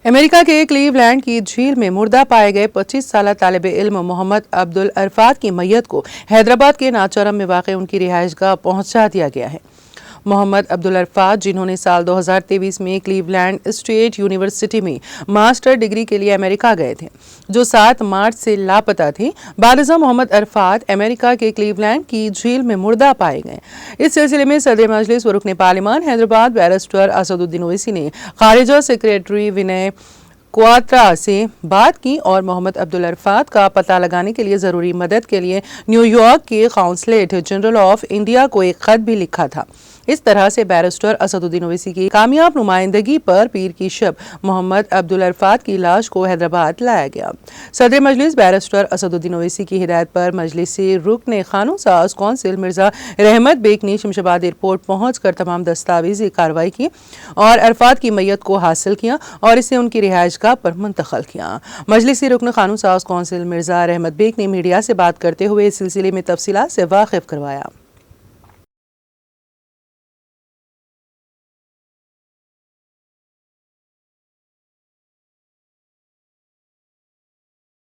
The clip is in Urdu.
امریکہ کے کلیولینڈ کی جھیل میں مردہ پائے گئے 25 سالہ طالب علم محمد عبدالعرفات کی میت کو حیدرآباد کے ناچارم میں واقع ان کی رہائش گاہ پہنچا دیا گیا ہے۔ محمد عبدالعرفات، جنہوں نے سال 2023 میں کلیولینڈ اسٹیٹ یونیورسٹی میں ماسٹر ڈگری کے لیے امریکہ گئے تھے، جو 7 مارچ سے لاپتہ تھے، بعد ازاں محمد عرفات امریکہ کے کلیولینڈ کی جھیل میں مردہ پائے گئے۔ اس سلسلے میں صدر مجلس و رکن پارلیمان حیدرآباد بیرسٹر اسد الدین اویسی نے خارجہ سیکریٹری ونے کواترا سے بات کی اور محمد عبدالعرفات کا پتہ لگانے کے لیے ضروری مدد کے لیے نیو یارک کے قونصلیٹ جنرل آف انڈیا کو ایک خط بھی لکھا تھا۔ اس طرح سے بیرسٹر اسد الدین اویسی کی کامیاب نمائندگی پر پیر کی شب محمد عبدالعرفات کی لاش کو حیدرآباد لایا گیا۔ صدر مجلس بیرسٹر اسد الدین اویسی کی ہدایت پر مجلسی رکن قانون ساز کونسل مرزا رحمت بیگ نے شمشاباد ایئرپورٹ پہنچ کر تمام دستاویزی کارروائی کی اور عرفات کی میت کو حاصل کیا اور اسے ان کی رہائش گاہ پر منتقل کیا۔ مجلسی رکن قانون ساز کونسل مرزا رحمت بیگ نے میڈیا سے بات کرتے ہوئے اس سلسلے میں تفصیلات سے واقف کروایا۔